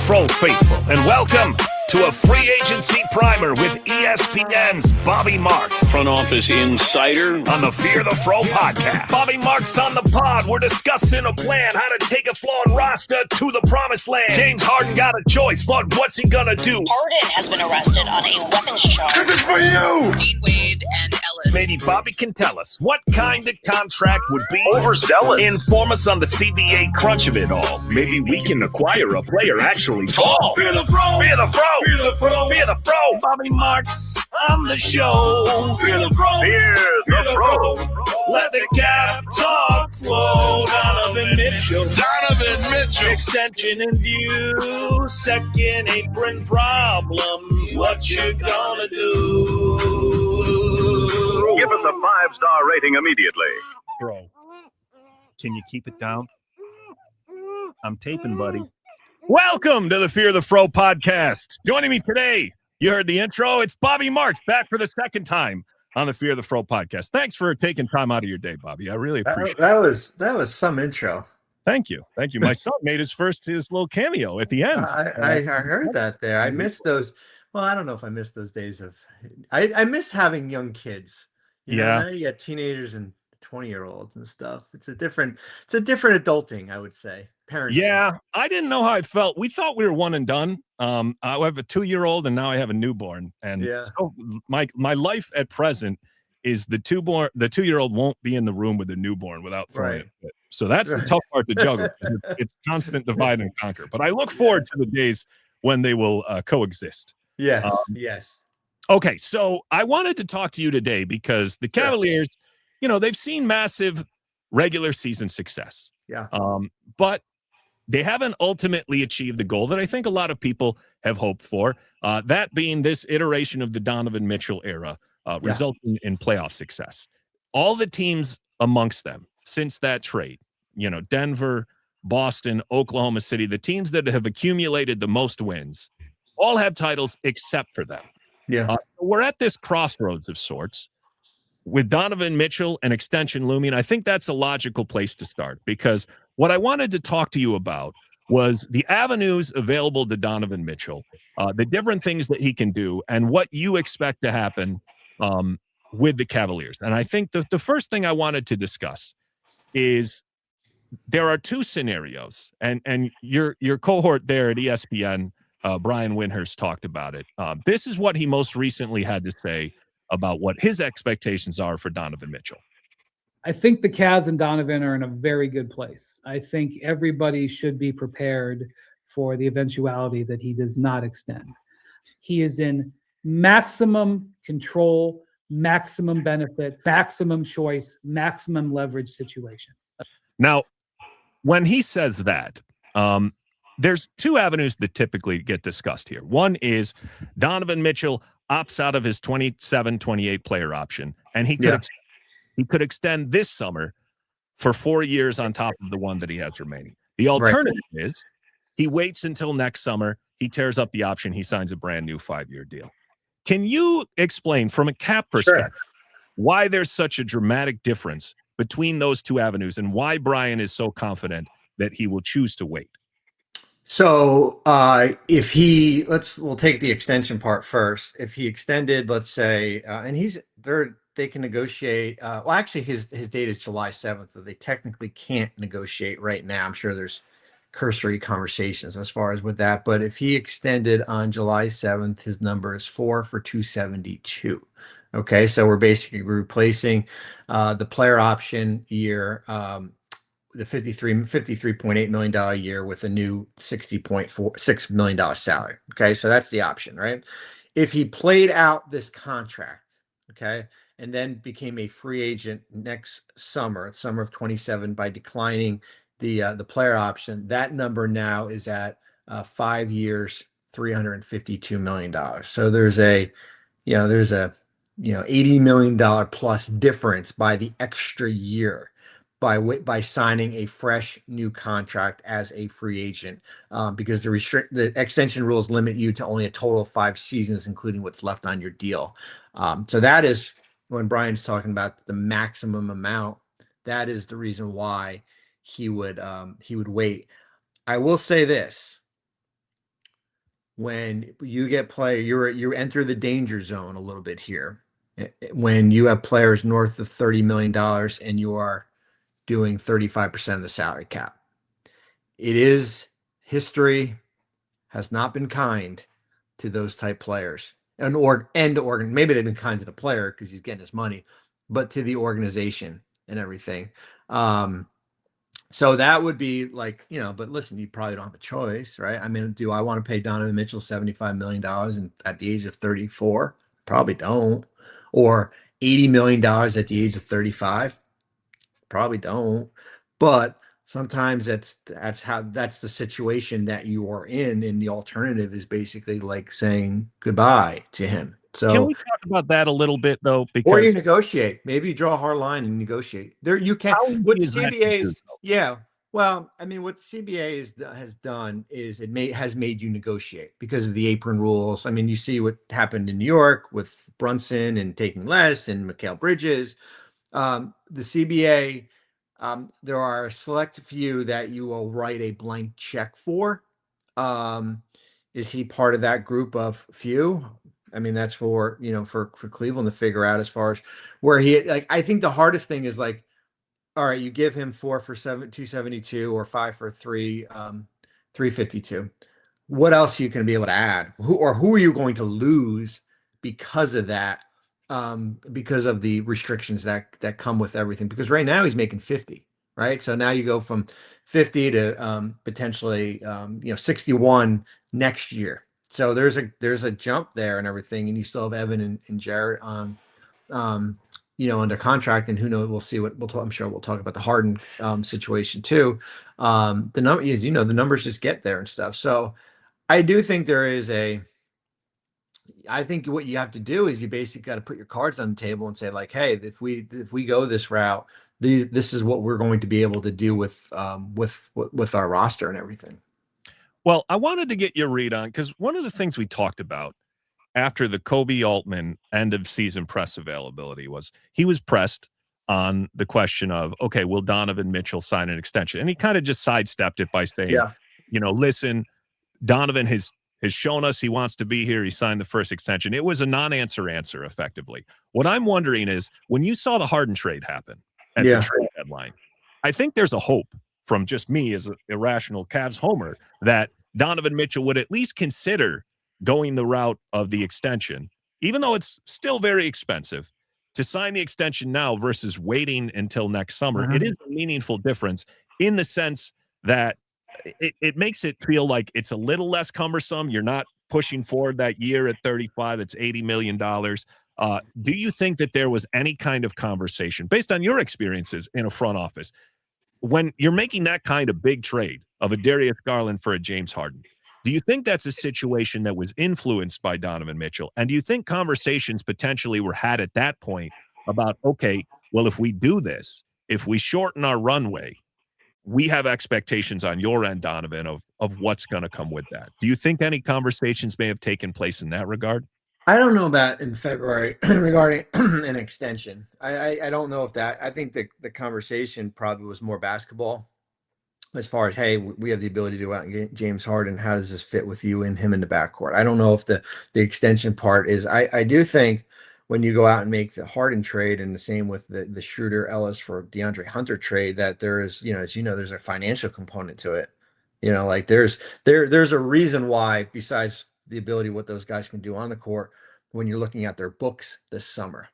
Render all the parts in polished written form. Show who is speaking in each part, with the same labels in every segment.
Speaker 1: Fro faithful, and welcome to a free agency primer with ESPN's Bobby Marks.
Speaker 2: Front office insider
Speaker 1: On the Fear the Fro podcast. Bobby Marks on the pod. We're discussing a plan, how to take a flawed roster to the promised land. James Harden got a choice, but what's he gonna do?
Speaker 3: Harden has been arrested on a weapons charge.
Speaker 1: This is for you!
Speaker 4: Dean Wade and Ellis.
Speaker 1: Maybe Bobby can tell us what kind of contract would be
Speaker 5: overzealous.
Speaker 1: Inform us on the CBA crunch of it all. Maybe we can acquire a player actually tall. Fear the Fro! Fear the Fro! Fear the Fro! Fear the Fro! Bobby Marks on the show. Fear the Fro! Fear the Fro! Let the cap talk flow. Donovan Mitchell.
Speaker 2: Donovan Mitchell.
Speaker 1: Extension in view. Second apron problems. What you gonna do?
Speaker 5: Give us a 5-star rating immediately.
Speaker 1: Bro, can you keep it down? I'm taping, buddy. Welcome to the Fear the Fro podcast. Joining me today, you heard the intro. It's Bobby Marks back for the second time on the Fear the Fro podcast. Thanks for taking time out of your day, Bobby. I really appreciate it.
Speaker 6: That was some intro.
Speaker 1: Thank you. My son made his little cameo at the end.
Speaker 6: I heard that there. I miss those. Well, I don't know if I miss those days of. I miss having young kids. You know, now you got teenagers and 20-year-olds and stuff. It's a different adulting, I would say. Parenting.
Speaker 1: Yeah, I didn't know how I felt. We thought we were one and done. I have a 2-year-old and now I have a newborn. And so my life at present is the 2-year-old won't be in the room with the newborn without throwing a fit. So that's the tough part to juggle. It's constant divide and conquer. But I look forward to the days when they will coexist.
Speaker 6: Yes. Yes.
Speaker 1: Okay, so I wanted to talk to you today because the Cavaliers, they've seen massive regular season success.
Speaker 6: Yeah.
Speaker 1: But they haven't ultimately achieved the goal that I think a lot of people have hoped for, that being this iteration of the Donovan Mitchell era, resulting in playoff success. All the teams amongst them since that trade, Denver, Boston, Oklahoma City, the teams that have accumulated the most wins, all have titles except for them.
Speaker 6: Yeah.
Speaker 1: We're at this crossroads of sorts. With Donovan Mitchell and extension looming, I think that's a logical place to start because what I wanted to talk to you about was the avenues available to Donovan Mitchell, the different things that he can do, and what you expect to happen with the Cavaliers. And I think the first thing I wanted to discuss is there are two scenarios, and your cohort there at ESPN, Brian Windhorst, talked about it. This is what he most recently had to say about what his expectations are for Donovan Mitchell.
Speaker 7: I think the Cavs and Donovan are in a very good place. I think everybody should be prepared for the eventuality that he does not extend. He is in maximum control, maximum benefit, maximum choice, maximum leverage situation.
Speaker 1: Now, when he says that, there's two avenues that typically get discussed here. One is Donovan Mitchell opts out of his 27-28 player option, and he could extend this summer for 4 years on top of the one that he has remaining. The alternative is he waits until next summer, he tears up the option, he signs a brand new 5-year deal. Can you explain from a cap perspective why there's such a dramatic difference between those two avenues and why Brian is so confident that he will choose to wait?
Speaker 6: So we'll take the extension part first. If he extended, let's say, and they can negotiate. Well, actually, his date is July 7th. So they technically can't negotiate right now. I'm sure there's cursory conversations as far as with that. But if he extended on July 7th, his number is 4 for $272. Okay, so we're basically replacing the player option year. The $53.8 million a year with a new $60.6 million salary. Okay, so that's the option, right? If he played out this contract, okay, and then became a free agent next summer of 27, by declining the player option, that number now is at 5 years, $352 million. So there's a $80 million plus difference by the extra year by signing a fresh new contract as a free agent, because the extension rules limit you to only a total of 5 seasons, including what's left on your deal. So that is when Brian's talking about the maximum amount. That is the reason why he would wait. I will say this: when you get you enter the danger zone a little bit here. When you have players north of $30 million and you are doing 35% of the salary cap. It is history has not been kind to those type players maybe they've been kind to the player because he's getting his money, but to the organization and everything. So that would be like, but listen, you probably don't have a choice, right? I mean, do I want to pay Donovan Mitchell $75 million at the age of 34? Probably don't. Or $80 million at the age of 35? Probably don't. But sometimes that's the situation that you are in, and the alternative is basically like saying goodbye to him.
Speaker 1: Can
Speaker 6: So,
Speaker 1: we talk about that a little bit though?
Speaker 6: or you
Speaker 1: Because
Speaker 6: negotiate. Maybe you draw a hard line and negotiate. There, you can.
Speaker 1: how easy
Speaker 6: What the
Speaker 1: is that to do,
Speaker 6: CBA's,
Speaker 1: though?
Speaker 6: yeah. Well, I mean, what the CBA has done is has made you negotiate because of the apron rules. I mean, you see what happened in New York with Brunson and taking less, and Mikal Bridges. The CBA, there are a select few that you will write a blank check for. Is he part of that group of few? I mean, that's for Cleveland to figure out as far as where I think the hardest thing is like, all right, you give him 4 for 272 or 5 for 352. What else are you going to be able to add? Who are you going to lose because of that? Because of the restrictions that come with everything. Because right now he's making 50, right? So now you go from 50 to potentially 61 next year. So there's a jump there and everything, and you still have Evan and Jarrett on under contract, and who knows? We'll see what I'm sure we'll talk about the Harden situation too. The number is, the numbers just get there and stuff. So I do think I think what you have to do is you basically got to put your cards on the table and say like, hey, if we go this route, this is what we're going to be able to do with our roster and everything.
Speaker 1: Well, I wanted to get your read on, because one of the things we talked about after the Kobe Altman end of season press availability was he was pressed on the question of, okay, will Donovan Mitchell sign an extension? And he kind of just sidestepped it by saying, listen, Donovan has shown us he wants to be here. He signed the first extension. It was a non-answer answer, effectively. What I'm wondering is, when you saw the Harden trade happen at the trade deadline, I think there's a hope from just me as an irrational Cavs homer that Donovan Mitchell would at least consider going the route of the extension, even though it's still very expensive, to sign the extension now versus waiting until next summer. It is a meaningful difference in the sense that it makes it feel like it's a little less cumbersome. You're not pushing forward that year at 35. It's $80 million. Do you think that there was any kind of conversation based on your experiences in a front office when you're making that kind of big trade of a Darius Garland for a James Harden? Do you think that's a situation that was influenced by Donovan Mitchell? And do you think conversations potentially were had at that point about, okay, well, if we do this, if we shorten our runway, we have expectations on your end, Donovan, of what's going to come with that? Do you think any conversations may have taken place in that regard?
Speaker 6: I don't know about in February regarding an extension. I don't know if that. I think the conversation probably was more basketball, as far as, hey, we have the ability to go out and get James Harden. How does this fit with you and him in the backcourt? I don't know if the extension part is. I do think when you go out and make the Harden trade, and the same with the Schroeder Ellis for DeAndre Hunter trade, that there is, as there's a financial component to it. Like there's a reason why, besides the ability what those guys can do on the court, when you're looking at their books this summer,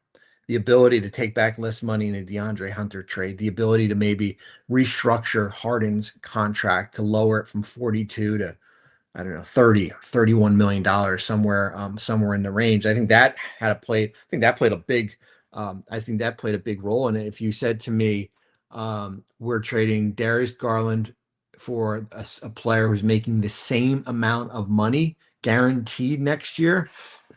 Speaker 6: the ability to take back less money in a DeAndre Hunter trade, the ability to maybe restructure Harden's contract to lower it from 42 to, I don't know, 30 or $31 million, somewhere in the range. I think that played a big role in it. If you said to me, we're trading Darius Garland for a player who's making the same amount of money guaranteed next year,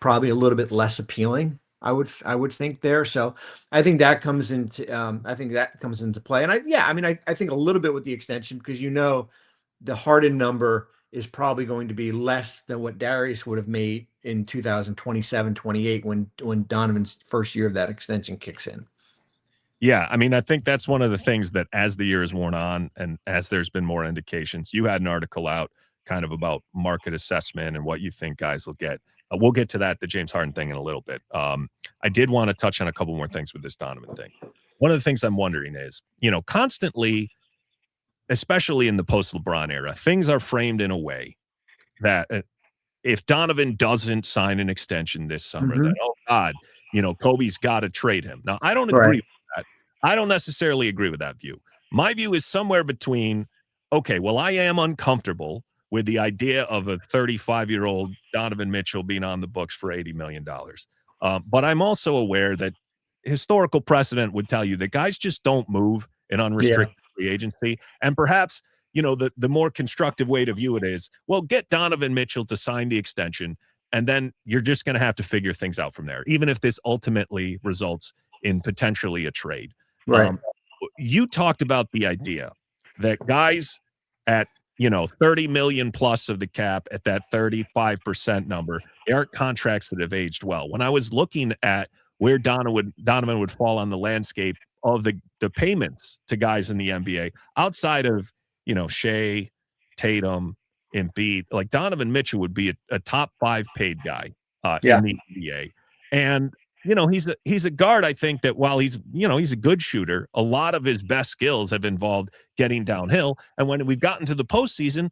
Speaker 6: probably a little bit less appealing, I would think there. So I think that comes into play. And I think a little bit with the extension, because the Harden number is probably going to be less than what Darius would have made in 2027-28 when Donovan's first year of that extension kicks in.
Speaker 1: Yeah, I mean, I think that's one of the things that, as the year has worn on and as there's been more indications, you had an article out kind of about market assessment and what you think guys will get. We'll get to that, the James Harden thing, in a little bit. I did want to touch on a couple more things with this Donovan thing. One of the things I'm wondering is, constantly, especially in the post-LeBron era, things are framed in a way that if Donovan doesn't sign an extension this summer, that, oh, God, Kobe's got to trade him. Now, I don't agree with that. I don't necessarily agree with that view. My view is somewhere between, okay, well, I am uncomfortable with the idea of a 35-year-old Donovan Mitchell being on the books for $80 million. But I'm also aware that historical precedent would tell you that guys just don't move in unrestricted free agency. And perhaps, the more constructive way to view it is, well, get Donovan Mitchell to sign the extension, and then you're just going to have to figure things out from there, even if this ultimately results in potentially a trade.
Speaker 6: Right.
Speaker 1: You talked about the idea that guys at 30 million plus of the cap, at that 35% number, they aren't contracts that have aged well. When I was looking at where Donovan would fall on the landscape of the payments to guys in the NBA, outside of Shea, Tatum, Embiid, like Donovan Mitchell would be a top 5 paid guy in the NBA. And he's a guard. I think that while he's a good shooter, a lot of his best skills have involved getting downhill. And when we've gotten to the postseason,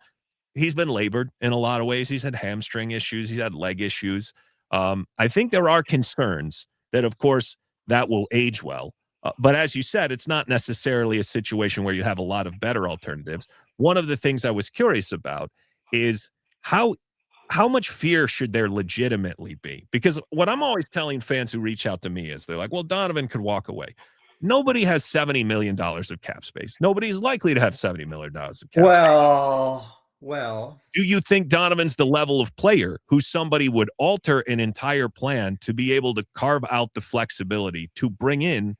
Speaker 1: he's been labored in a lot of ways. He's had hamstring issues. He's had leg issues. I think there are concerns that, of course, that will age well. But as you said, it's not necessarily a situation where you have a lot of better alternatives. One of the things I was curious about is how much fear should there legitimately be? Because what I'm always telling fans who reach out to me is, they're like, well, Donovan could walk away. Nobody has $70 million of cap space. Nobody's likely to have $70 million of cap space.
Speaker 6: Well,
Speaker 1: do you think Donovan's the level of player who somebody would alter an entire plan to be able to carve out the flexibility to bring in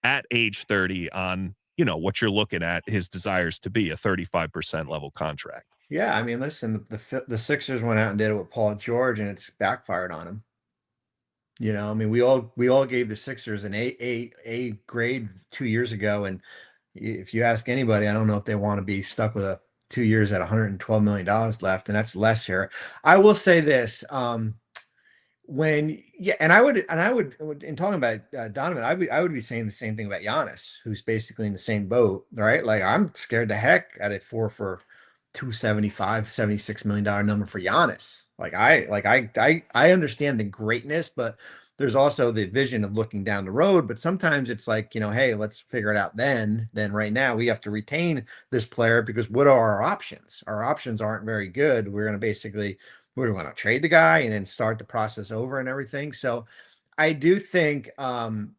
Speaker 1: at age 30 on, what you're looking at, his desires to be a 35% level contract?
Speaker 6: yeah. I mean, listen, the Sixers went out and did it with Paul George, and it's backfired on him. I mean, we all gave the Sixers an A grade 2 years ago, and if you ask anybody, I don't know if they want to be stuck with 2 years at $112 million left, and that's less here. I will say this: and I would, in talking about Donovan, I would be saying the same thing about Giannis, who's basically in the same boat, right? Like, I'm scared to heck at it for $275-76 million number for Giannis. I understand the greatness, but there's also the vision of looking down the road. But sometimes it's like, hey, let's figure it out then. Then right now we have to retain this player, because what are our options? Our options aren't very good. We're going to trade the guy and then start the process over and everything. So I do think, when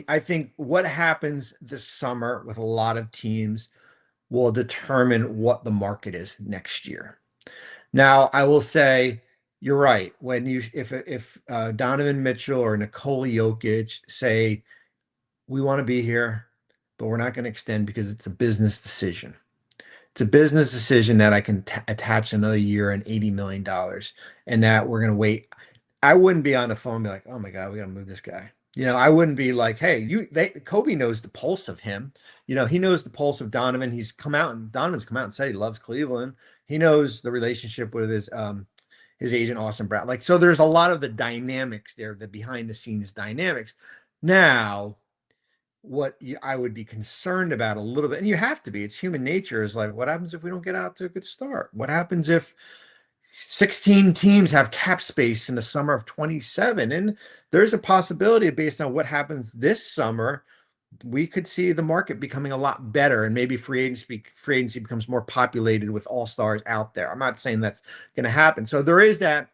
Speaker 6: I think what happens this summer with a lot of teams will determine what the market is next year. Now, I will say, you're right. If Donovan Mitchell or Nikola Jokic say, we want to be here, but we're not going to extend because it's a business decision. It's a business decision that I can attach another year and $80 million, and that we're going to wait. I wouldn't be on the phone and be like, oh my God, we got to move this guy. I wouldn't be like, hey, Kobe knows the pulse of him. He knows the pulse of Donovan. Donovan's come out and said he loves Cleveland. He knows the relationship with his agent, Austin Brown. So there's a lot of the dynamics there, the behind the scenes dynamics. Now, what I would be concerned about a little bit, and you have to be, it's human nature, is like, what happens if we don't get out to a good start? What happens if 16 teams have cap space in the summer of 27? And there's a possibility, based on what happens this summer, we could see the market becoming a lot better, and maybe free agency becomes more populated with all-stars out there. I'm not saying that's going to happen. So there is that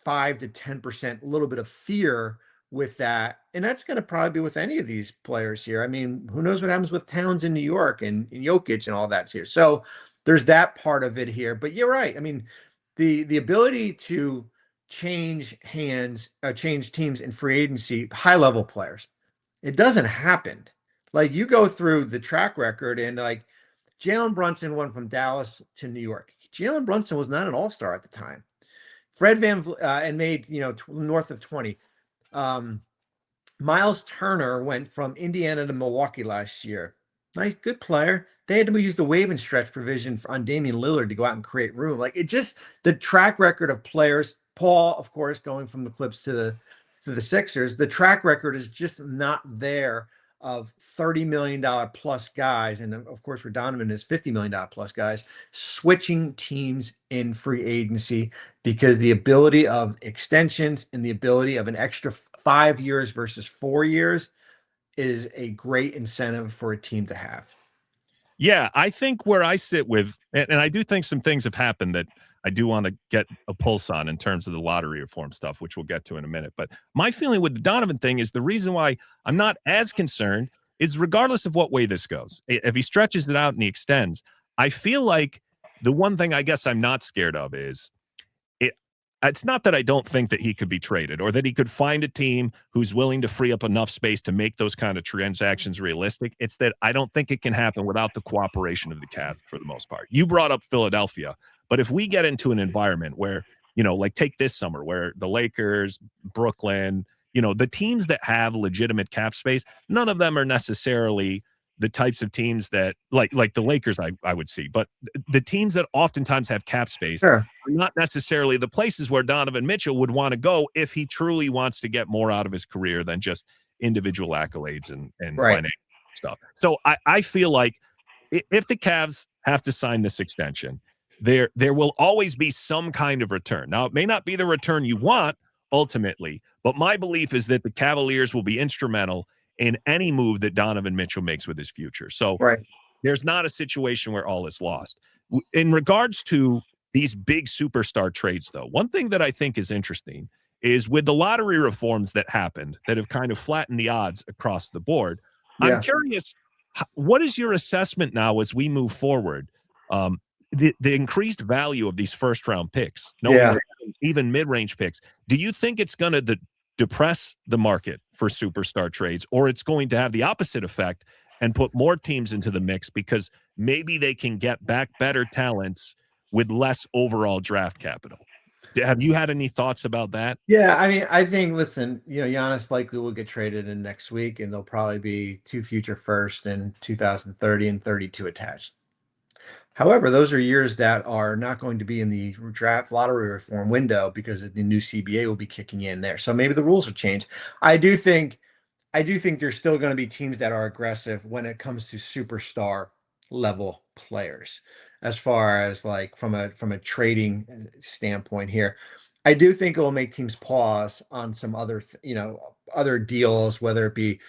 Speaker 6: 5 to 10%, a little bit of fear with that. And that's going to probably be with any of these players here. I mean, who knows what happens with Towns in New York and Jokic and all that's here. So there's that part of it here. But you're right. I mean, the ability to change teams in free agency, high-level players, it doesn't happen. Like, you go through the track record, and like Jalen Brunson went from Dallas to New York. Jalen Brunson was not an all-star at the time. Fred and made, north of 20. Miles Turner went from Indiana to Milwaukee last year. nice, good player. They had to use the wave and stretch provision on Damian Lillard to go out and create room. Like it just the track record of players. Paul, of course, going from the Clips to the Sixers. The track record is just not there of $30 million plus guys, and of course, where Donovan is $50 million plus guys switching teams in free agency because the ability of extensions and the ability of an extra 5 years versus 4 years is a great incentive for a team to have.
Speaker 1: Yeah, I think where I sit with, and I do think some things have happened that I do want to get a pulse on in terms of the lottery reform stuff, which we'll get to in a minute. But my feeling with the Donovan thing is the reason why I'm not as concerned is regardless of what way this goes, if he stretches it out and he extends, I feel like the one thing I guess I'm not scared of is it's not that I don't think that he could be traded or that he could find a team who's willing to free up enough space to make those kind of transactions realistic. It's that I don't think it can happen without the cooperation of the Cavs for the most part. You brought up Philadelphia, but if we get into an environment where, like take this summer where the Lakers, Brooklyn, the teams that have legitimate cap space, none of them are necessarily the types of teams that like the Lakers I would see, but the teams that oftentimes have cap space
Speaker 6: Sure.
Speaker 1: are not necessarily the places where Donovan Mitchell would want to go if he truly wants to get more out of his career than just individual accolades and
Speaker 6: Right.
Speaker 1: financial stuff. So I feel like if the Cavs have to sign this extension, there will always be some kind of return. Now, it may not be the return you want ultimately, but my belief is that the Cavaliers will be instrumental in any move that Donovan Mitchell makes with his future. So
Speaker 6: Right.
Speaker 1: there's not a situation where all is lost. In regards to these big superstar trades, though, one thing that I think is interesting is with the lottery reforms that happened that have kind of flattened the odds across the board.
Speaker 6: Yeah.
Speaker 1: I'm curious, what is your assessment now as we move forward? The increased value of these first round picks, even mid-range picks. Do you think it's going to depress the market for superstar trades, or it's going to have the opposite effect and put more teams into the mix because maybe they can get back better talents with less overall draft capital? Have you had any thoughts about that?
Speaker 6: Yeah, I mean, I think, listen, Giannis likely will get traded in next week, and there'll probably be 2 future firsts in 2030 and 32 attached. However, those are years that are not going to be in the draft lottery reform window because the new CBA will be kicking in there. So maybe the rules will change. I do think there's still going to be teams that are aggressive when it comes to superstar level players, as far as like from a trading standpoint here. I do think it will make teams pause on some other other deals, whether it be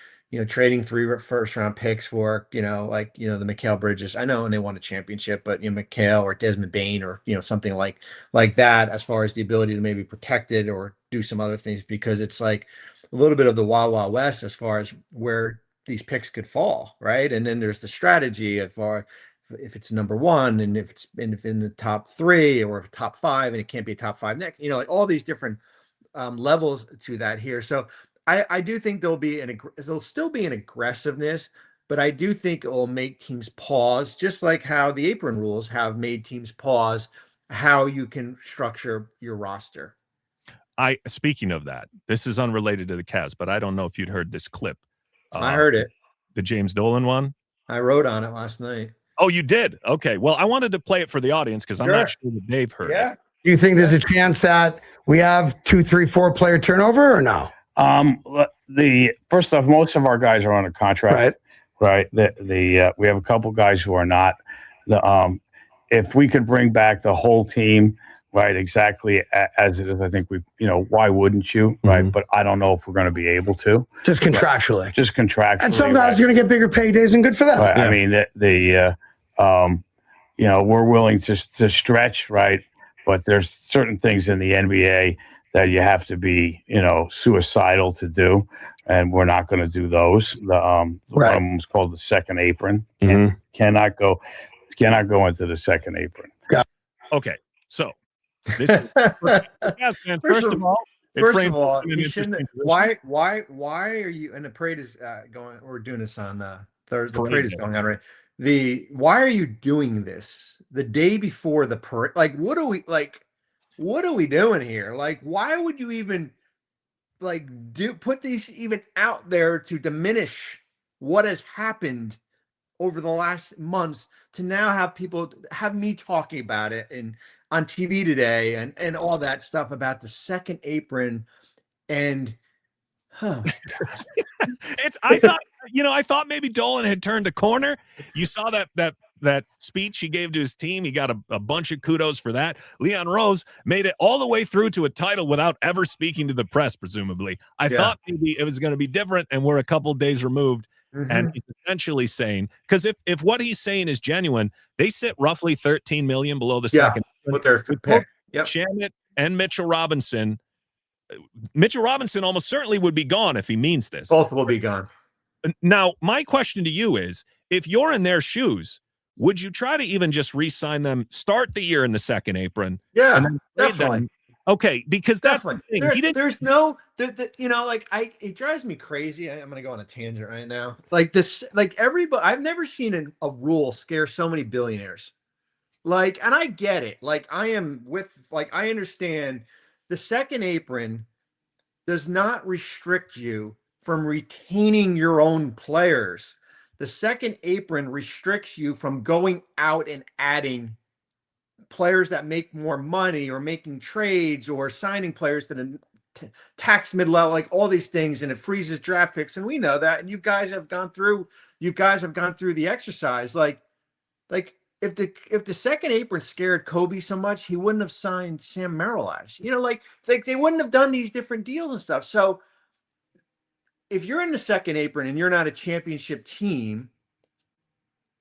Speaker 6: trading 3 first round picks for the Mikal Bridges. I know, and they won a championship, but Mikal or Desmond Bane or something like that, as far as the ability to maybe protect it or do some other things, because it's like a little bit of the Wild Wild West as far as where these picks could fall, right? And then there's the strategy of if it's number 1 and if it's in the top 3 or top 5 and it can't be a top 5 next, like all these different levels to that here. So I do think there'll still be an aggressiveness, but I do think it will make teams pause, just like how the apron rules have made teams pause how you can structure your roster.
Speaker 1: Speaking of that, this is unrelated to the Cavs, but I don't know if you'd heard this clip.
Speaker 6: I heard it.
Speaker 1: The James Dolan one.
Speaker 6: I wrote on it last night.
Speaker 1: Oh, you did? Okay. Well, I wanted to play it for the audience because I'm not sure that they've heard it.
Speaker 8: Do you think there's a chance that we have 2, 3, 4 player turnover or no?
Speaker 9: First off, most of our guys are on a contract, right? We have a couple guys who are not. If we could bring back the whole team, right, exactly as it is, I think why wouldn't you, right?
Speaker 8: Mm-hmm.
Speaker 9: But I don't know if we're going to be able to.
Speaker 8: Just contractually.
Speaker 9: Just contractually.
Speaker 8: And some guys are going to get bigger paydays, and good for them.
Speaker 9: Right? Yeah. I mean, we're willing to stretch, right? But there's certain things in the NBA that you have to be, suicidal to do, and we're not going to do those. One of them is called the second apron. Cannot go into the second apron.
Speaker 1: Okay, so this is, first of all,
Speaker 6: you shouldn't. Why are you? And the parade is going. We're doing this on Thursday. The parade is going on right. Why are you doing this the day before the parade? Like, what are we doing here? Like, why would you even put these even out there to diminish what has happened over the last months to now have me talking about it and on TV today and all that stuff about the second apron. And oh my God.
Speaker 1: I thought maybe Dolan had turned a corner. You saw that speech he gave to his team. He got a bunch of kudos for that. Leon Rose made it all the way through to a title without ever speaking to the press, presumably. I thought maybe it was going to be different, and we're a couple days removed. And he's essentially saying, because if what he's saying is genuine, they sit roughly 13 million below the second.
Speaker 6: With their pick. Yep.
Speaker 1: Shamit and Mitchell Robinson. Mitchell Robinson almost certainly would be gone if he means this.
Speaker 6: Both will be gone.
Speaker 1: Now, my question to you is, if you're in their shoes, would you try to even just re-sign them, start the year in the second apron?
Speaker 6: Yeah,
Speaker 1: and then trade
Speaker 6: definitely.
Speaker 1: them? Okay, because that's the thing.
Speaker 6: It drives me crazy. I'm going to go on a tangent right now. Everybody, I've never seen a rule scare so many billionaires. And I get it. I understand the second apron does not restrict you from retaining your own players. The second apron restricts you from going out and adding players that make more money or making trades or signing players to the tax mid-level, all these things, and it freezes draft picks. And we know that. And you guys have gone through the exercise. If the second apron scared Kobe so much, he wouldn't have signed Sam Merrill-Ash. They wouldn't have done these different deals and stuff. So if you're in the second apron and you're not a championship team,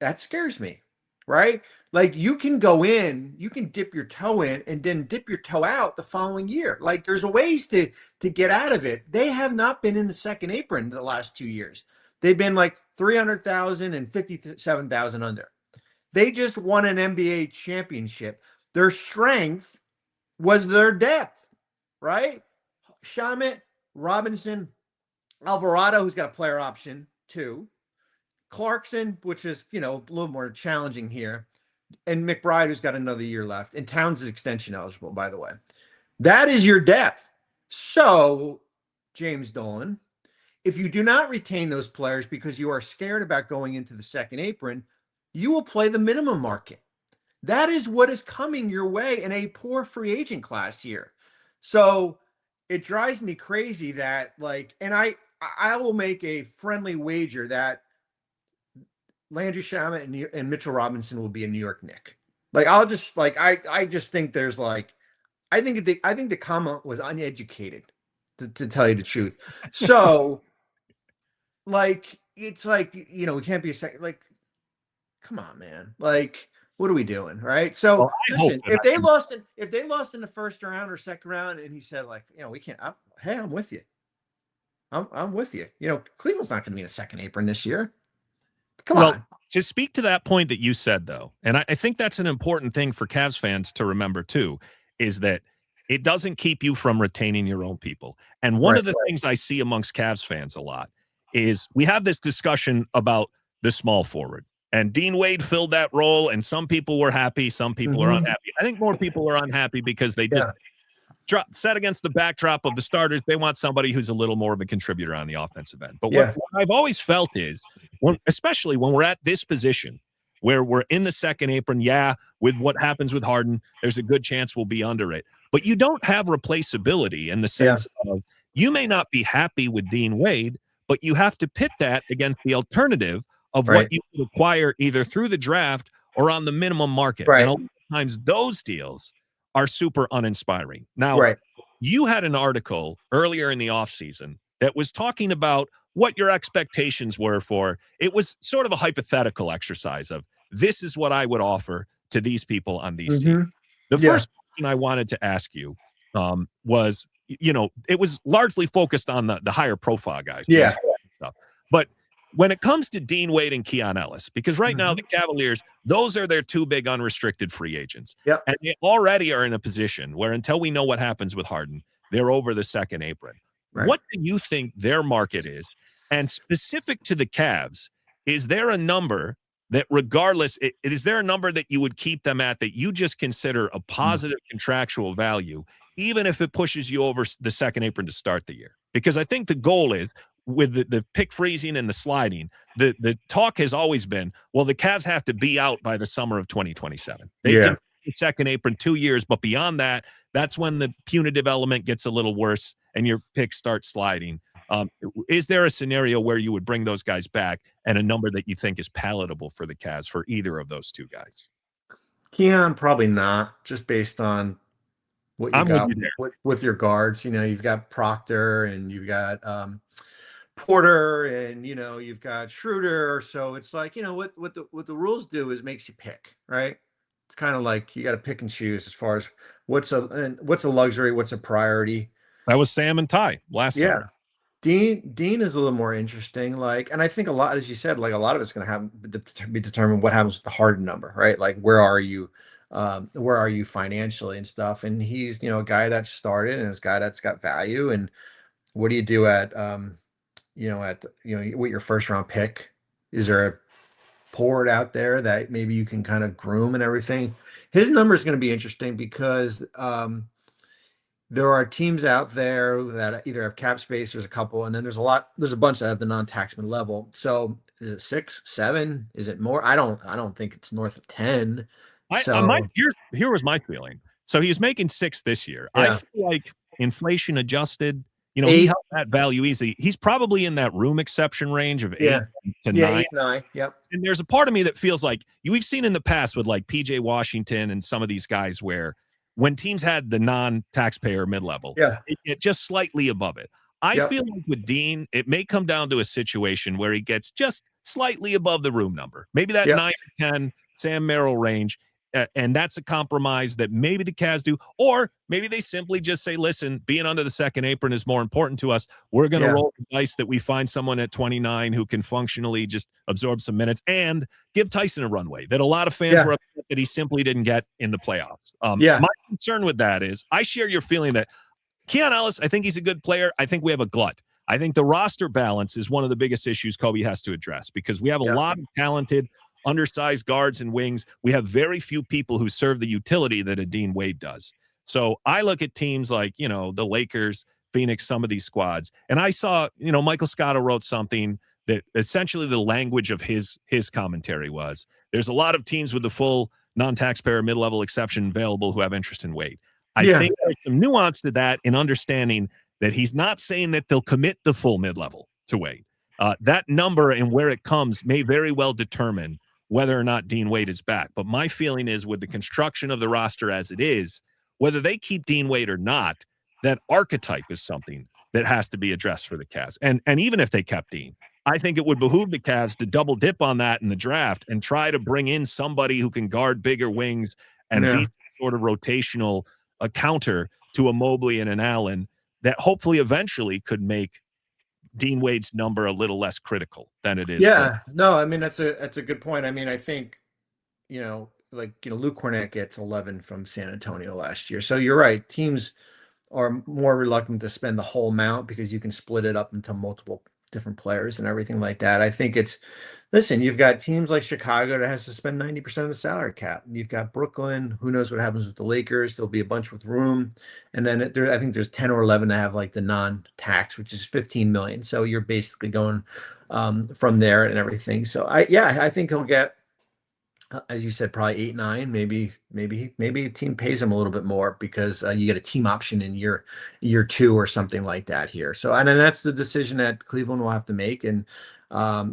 Speaker 6: that scares me, right? You can go in, you can dip your toe in and then dip your toe out the following year. There's ways to get out of it. They have not been in the second apron the last 2 years. They've been 300,000 and 57,000 under. They just won an NBA championship. Their strength was their depth, right? Shamit, Robinson, Alvarado, who's got a player option too. Clarkson, which is, a little more challenging here. And McBride, who's got another year left. And Towns is extension eligible, by the way. That is your depth. So, James Dolan, if you do not retain those players because you are scared about going into the second apron, you will play the minimum market. That is what is coming your way in a poor free agent class here. So it drives me crazy that and I will make a friendly wager that Landry Shamet and Mitchell Robinson will be a New York Knick. I just think there's I think the comment was uneducated to tell you the truth. So it's we can't be a second, come on, man. What are we doing, right? So listen, if they lost in the first round or second round, and he said we can't. Hey, I'm with you. I'm with you. Cleveland's not going to be in a second apron this year. Come on.
Speaker 1: To speak to that point that you said, though, and I think that's an important thing for Cavs fans to remember too, is that it doesn't keep you from retaining your own people. And one of the things I see amongst Cavs fans a lot is we have this discussion about the small forward. And Dean Wade filled that role, and some people were happy, some people are unhappy. I think more people are unhappy because they just set against the backdrop of the starters. They want somebody who's a little more of a contributor on the offensive end. But what I've always felt is, especially when we're at this position, where we're in the second apron, with what happens with Harden, there's a good chance we'll be under it. But you don't have replaceability in the sense of you may not be happy with Dean Wade, but you have to pit that against the alternative of what you could acquire either through the draft or on the minimum market. And a lot of times those deals are super uninspiring. Now, you had an article earlier in the offseason that was talking about what your expectations were for. It was sort of a hypothetical exercise of this is what I would offer to these people on these teams. The first question I wanted to ask you was, it was largely focused on the higher profile guys. Stuff. But when it comes to Dean Wade and Keon Ellis, because right now the Cavaliers, those are their two big unrestricted free agents. And they already are in a position where until we know what happens with Harden, they're over the second apron. What do you think their market is? And specific to the Cavs, is there a number that regardless, is there a number that you would keep them at that you just consider a positive contractual value, even if it pushes you over the second apron to start the year? Because I think the goal is with the pick freezing and the sliding, the talk has always been, well, the Cavs have to be out by the summer of 2027. They can second apron 2 years, but beyond that, that's when the punitive element gets a little worse and your picks start sliding. Is there a scenario where you would bring those guys back and a number that you think is palatable for the Cavs for either of those two guys?
Speaker 6: Keon, probably not, just based on what you
Speaker 1: I'm
Speaker 6: got
Speaker 1: with you there.
Speaker 6: with your guards. You've got Proctor and you've got Porter and you've got Schroeder. So it's like, what the rules do is makes you pick, right? It's kind of like you got to pick and choose as far as what's a luxury, what's a priority.
Speaker 1: That was Sam and Ty last summer.
Speaker 6: Dean is a little more interesting, and I think a lot, as you said, like a lot of it's going to be determined what happens with the Harden number, right? Like where are you financially and stuff? And he's a guy that started and is a guy that's got value. And what do you do at with your first round pick? Is there a forward out there that maybe you can kind of groom and everything? His number is going to be interesting because there are teams out there that either have cap space, there's a couple, and then there's a bunch that have the non-taxman level. So is it 6, 7? Is it more? I don't think it's north of 10.
Speaker 1: Here was my feeling. So he's making 6 this year.
Speaker 6: Yeah.
Speaker 1: I feel like inflation adjusted, he held that value easy. He's probably in that room exception range of 8 to 9.
Speaker 6: 8, 9. Yep.
Speaker 1: And there's a part of me that feels like we've seen in the past with like PJ Washington and some of these guys where when teams had the non-taxpayer mid-level, it just slightly above it. I feel like with Dean, it may come down to a situation where he gets just slightly above the room number. Maybe that 9 or 10 Sam Merrill range, and that's a compromise that maybe the Cavs do. Or maybe they simply just say, listen, being under the second apron is more important to us. We're going to roll the dice that we find someone at 29 who can functionally just absorb some minutes and give Tyson a runway that a lot of fans were upset that he simply didn't get in the playoffs. My concern with that is I share your feeling that Keon Ellis, I think he's a good player. I think we have a glut. I think the roster balance is one of the biggest issues Kobe has to address because we have a lot of talented, undersized guards and wings. We have very few people who serve the utility that a Dean Wade does. So I look at teams like, the Lakers, Phoenix, some of these squads, and I saw, Michael Scotto wrote something that essentially the language of his commentary was, there's a lot of teams with the full non-taxpayer mid-level exception available who have interest in Wade. I think there's some nuance to that in understanding that he's not saying that they'll commit the full mid-level to Wade. That number and where it comes may very well determine whether or not Dean Wade is back. But my feeling is with the construction of the roster as it is, whether they keep Dean Wade or not, that archetype is something that has to be addressed for the Cavs. And even if they kept Dean, I think it would behoove the Cavs to double dip on that in the draft and try to bring in somebody who can guard bigger wings and be sort of rotational, a counter to a Mobley and an Allen that hopefully eventually could make Dean Wade's number a little less critical than it is.
Speaker 6: No, I mean, that's a good point. I mean, I think, Luke Cornett gets 11 from San Antonio last year. So you're right. Teams are more reluctant to spend the whole amount because you can split it up into multiple different players and everything like that. I think you've got teams like Chicago that has to spend 90% of the salary cap. You've got Brooklyn. Who knows what happens with the Lakers? There'll be a bunch with room. And then I think there's 10 or 11 that have like the non-tax, which is 15 million. So you're basically going from there and everything. So I think he'll get, as you said, probably 8, 9, maybe a team pays him a little bit more because you get a team option in year 2 or something like that here. So, and then that's the decision that Cleveland will have to make. And,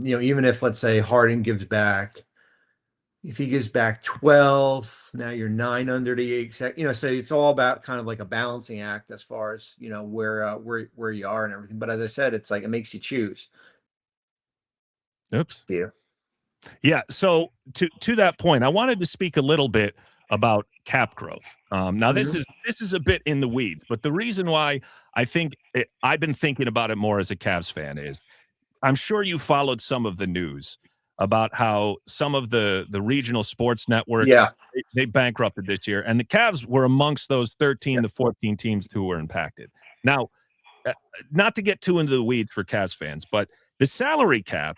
Speaker 6: even if, let's say Harden gives back, if he gives back 12, now you're 9 under the 8, so it's all about kind of like a balancing act as far as, where you are and everything. But as I said, it's like, it makes you choose.
Speaker 1: Oops. Yeah. So to that point, I wanted to speak a little bit about cap growth. Now this is a bit in the weeds, but the reason why I think I've been thinking about it more as a Cavs fan is I'm sure you followed some of the news about how some of the regional sports networks, they bankrupted this year, and the Cavs were amongst those 13 to 14 teams who were impacted. Now, not to get too into the weeds for Cavs fans, but the salary cap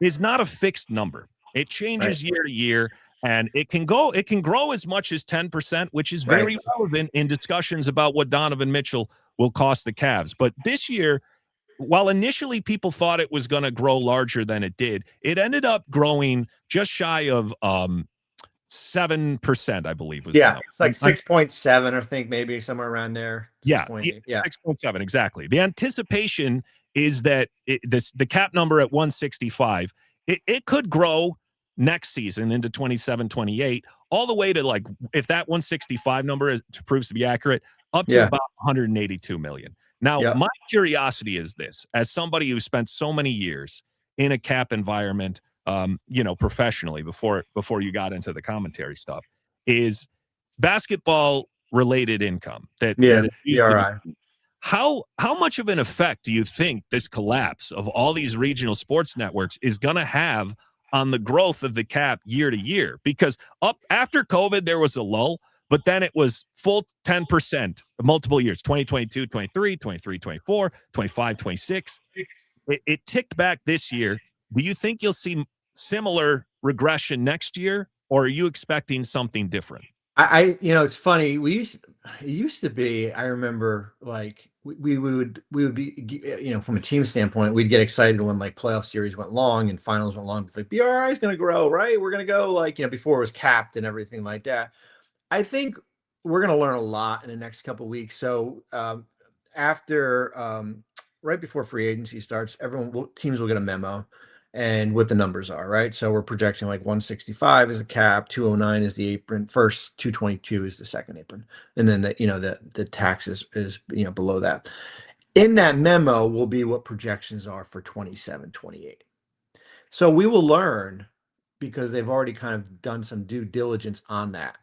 Speaker 1: is not a fixed number. It changes year to year, and it can grow as much as 10%, which is very relevant in discussions about what Donovan Mitchell will cost the Cavs. But this year, while initially people thought it was going to grow larger than it did, it ended up growing just shy of 7%, I believe. Was
Speaker 6: it's like 6.7, I think, maybe somewhere around there. 6.8. Yeah,
Speaker 1: 6.7 exactly. The anticipation is that the cap number at 165, it could grow next season into 27-28, all the way to, like, if that 165 number proves to be accurate, up to about 182 million. Now, my curiosity is this: as somebody who spent so many years in a cap environment, professionally before you got into the commentary stuff, is basketball related income that how much of an effect do you think this collapse of all these regional sports networks is going to have on the growth of the cap year to year? Because up after COVID, there was a lull, but then it was full 10% multiple years, 2022, 23, 23, 24, 25, 26. It ticked back this year. Do you think you'll see similar regression next year, or are you expecting something different?
Speaker 6: It's funny. It used to be, I remember, like, we would be, from a team standpoint, we'd get excited when, like, playoff series went long and finals went long. It's like, BRI is going to grow, right? We're going to go, like, before it was capped and everything like that. I think we're going to learn a lot in the next couple of weeks. So after, right before free agency starts, teams will get a memo and what the numbers are, right? So we're projecting like 165 is the cap, 209 is the apron, first 222 is the second apron, and then the tax is below that. In that memo will be what projections are for 27, 28. So we will learn, because they've already kind of done some due diligence on that.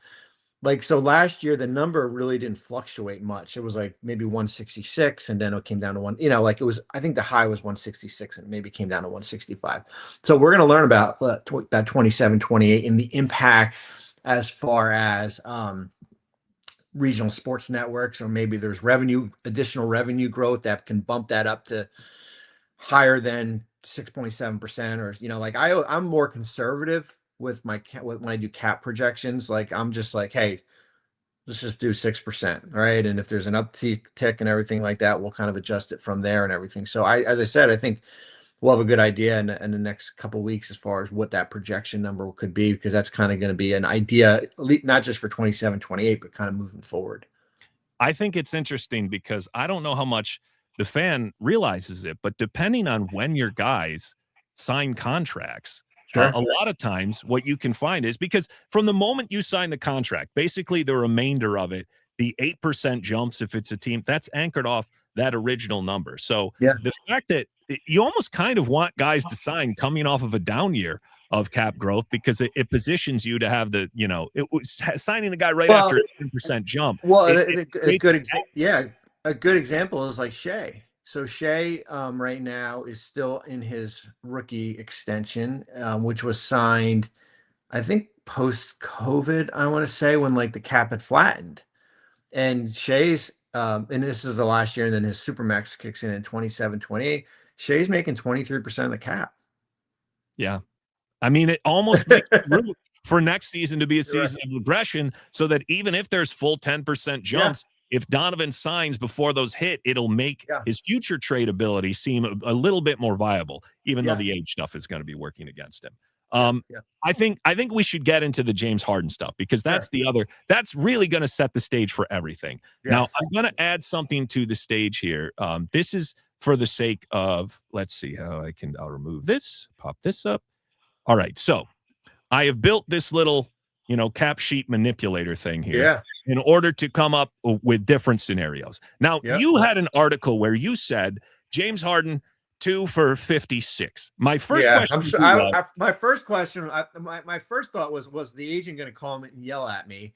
Speaker 6: Like, so last year, the number really didn't fluctuate much. It was like maybe 166, and then it came down to I think the high was 166, and maybe came down to 165. So we're going to learn about that 27, 28 and the impact as far as regional sports networks, or maybe there's additional revenue growth that can bump that up to higher than 6.7%, or, I'm more conservative with when I do cap projections. Like, I'm just like, hey, let's just do 6%, right? And if there's an uptick and everything like that, we'll kind of adjust it from there and everything. So as I said, I think we'll have a good idea in the next couple of weeks as far as what that projection number could be, because that's kind of going to be an idea, not just for 27, 28, but kind of moving forward.
Speaker 1: I think it's interesting because I don't know how much the fan realizes it, but depending on when your guys sign contracts, a lot of times what you can find is, because from the moment you sign the contract, basically the remainder of it, the 8% jumps, if it's a team, that's anchored off that original number. So the fact that you almost kind of want guys to sign coming off of a down year of cap growth, because it positions you to have signing a guy right after a 10% jump.
Speaker 6: Well, a good example is like Shea. So Shea right now is still in his rookie extension, which was signed, I think, post-COVID, I want to say, when like the cap had flattened. And Shea's, and this is the last year, and then his Supermax kicks in 27, 28. Shea's making 23% of the cap.
Speaker 1: Yeah. I mean, it almost makes room for next season to be a season of regression, so that even if there's full 10% jumps, if Donovan signs before those hit, it'll make his future tradability seem a little bit more viable, even though the age stuff is going to be working against him. I think we should get into the James Harden stuff, because that's that's really going to set the stage for everything. Now, I'm going to add something to the stage here. This is for the sake of, let's see how I'll remove this, pop this up. All right. So I have built this little, cap sheet manipulator thing here in order to come up with different scenarios. Now, you had an article where you said James Harden 2 for 56. My first question,
Speaker 6: my first thought was the agent going to call me and yell at me,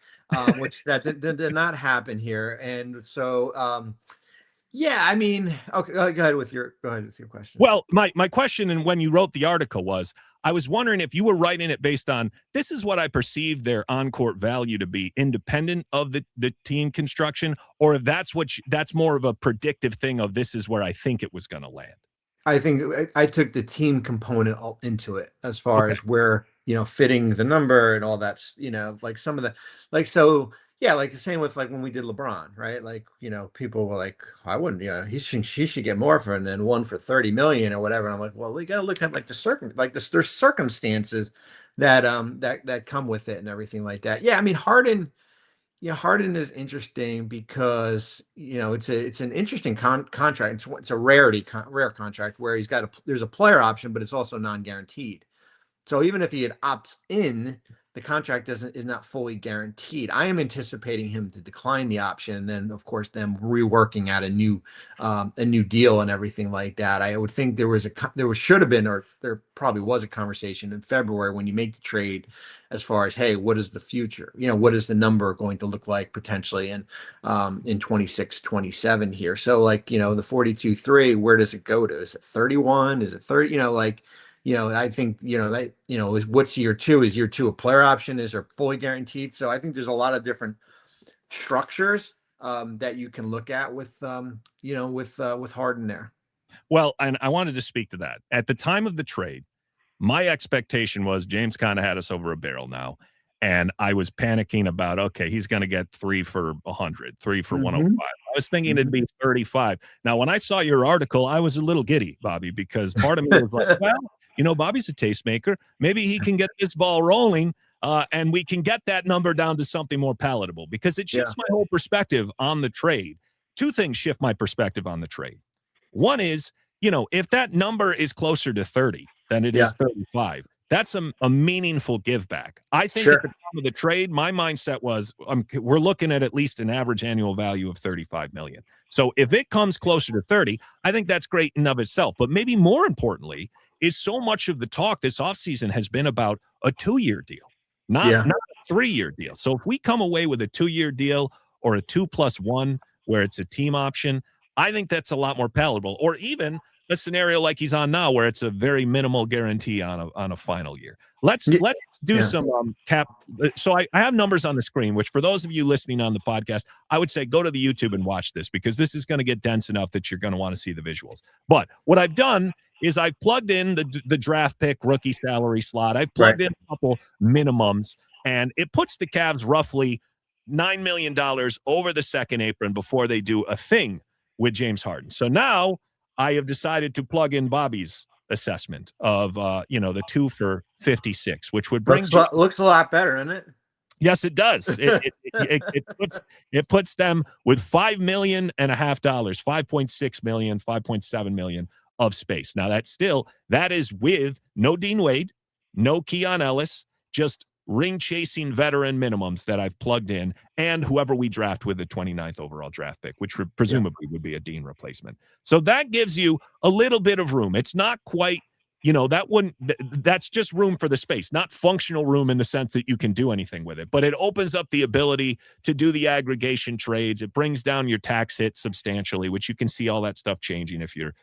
Speaker 6: which that did not happen here. And so, I mean, okay, go ahead with your question.
Speaker 1: Well, my question, and when you wrote the article, was I was wondering if you were writing it based on, this is what I perceive their on-court value to be, independent of the team construction, or if that's more of a predictive thing of, this is where I think it was going to land.
Speaker 6: I think I took the team component into it, as far as where fitting the number and all that, like some of the, like, so yeah, like the same with like when we did LeBron, right? Like, people were like, I wouldn't, she should get more for, and then one for 30 million or whatever. And I'm like, well, you got to look at like there's circumstances that come with it and everything like that. Yeah. I mean, Harden is interesting because, it's an interesting contract. It's a rare contract where there's a player option, but it's also non-guaranteed. So even if he had opts in, the contract is not fully guaranteed. I am anticipating him to decline the option, and then of course them reworking out a new deal and everything like that. I would think should have been, or there probably was a conversation in February when you make the trade, as far as, hey, what is the future? What is the number going to look like potentially in 26, 27 here? So like, the 42.3, where does it go to? Is it 31? Is it 30? I think, what's year two? Is year two a player option? Is there fully guaranteed? So I think there's a lot of different structures that you can look at with Harden there.
Speaker 1: Well, and I wanted to speak to that. At the time of the trade, my expectation was James kind of had us over a barrel now. And I was panicking about, okay, he's going to get 3 for 100, 3 for 105. I was thinking it'd be 35. Now, when I saw your article, I was a little giddy, Bobby, because part of me was like, well, Bobby's a tastemaker. Maybe he can get this ball rolling, and we can get that number down to something more palatable, because it shifts my whole perspective on the trade. Two things shift my perspective on the trade. One is, if that number is closer to 30 than it is 35, that's a meaningful give back. I think at the time of the trade, my mindset was we're looking at least an average annual value of $35 million. So if it comes closer to 30, I think that's great in of itself. But maybe more importantly is so much of the talk this offseason has been about a 2-year deal, not a 3-year deal. So if we come away with a 2-year deal or a 2+1 where it's a team option, I think that's a lot more palatable. Or even a scenario like he's on now, where it's a very minimal guarantee on a final year. Let's do some cap. So I have numbers on the screen, which for those of you listening on the podcast, I would say go to the YouTube and watch this, because this is going to get dense enough that you're going to want to see the visuals. But what I've done is I've plugged in the draft pick rookie salary slot. I've plugged in a couple minimums, and it puts the Cavs roughly $9 million over the second apron before they do a thing with James Harden. So now I have decided to plug in Bobby's assessment of, the 2 for 56, which would bring
Speaker 6: looks a lot better, doesn't it?
Speaker 1: Yes, it does. It puts them with $5.5 million, $5.6 million, $5.7 million of space. Now that is with no Dean Wade, no Keon Ellis, just ring-chasing veteran minimums that I've plugged in, and whoever we draft with the 29th overall draft pick, which presumably would be a Dean replacement. So that gives you a little bit of room. It's not quite, that's just room for the space, not functional room in the sense that you can do anything with it, but it opens up the ability to do the aggregation trades. It brings down your tax hit substantially, which you can see all that stuff changing if you're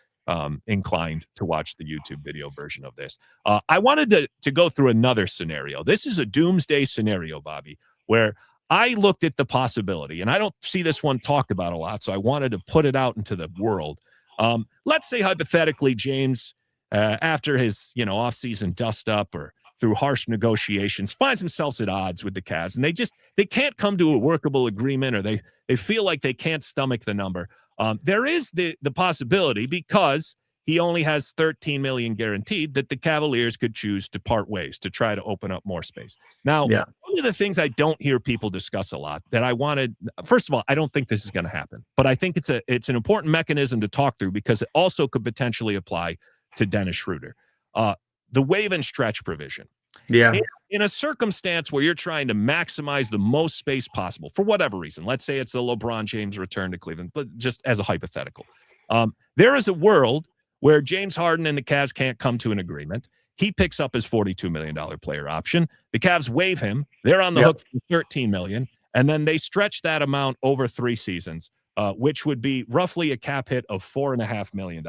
Speaker 1: inclined to watch the YouTube video version of this. I wanted to go through another scenario. This is a doomsday scenario, Bobby, where I looked at the possibility, and I don't see this one talked about a lot, so I wanted to put it out into the world. Let's say hypothetically James, after his offseason dust up or through harsh negotiations, finds themselves at odds with the Cavs, and they can't come to a workable agreement, or they feel like they can't stomach the number. There is the possibility, because he only has $13 million guaranteed, that the Cavaliers could choose to part ways to try to open up more space. Now, one of the things I don't hear people discuss a lot that I wanted, first of all, I don't think this is going to happen, but I think it's an important mechanism to talk through, because it also could potentially apply to Dennis Schroeder. The waive and stretch provision.
Speaker 6: Yeah.
Speaker 1: In a circumstance where you're trying to maximize the most space possible, for whatever reason, let's say it's the LeBron James return to Cleveland, but just as a hypothetical, there is a world where James Harden and the Cavs can't come to an agreement. He picks up his $42 million player option. The Cavs waive him. They're on the hook for $13 million, and then they stretch that amount over 3 seasons, which would be roughly a cap hit of $4.5 million.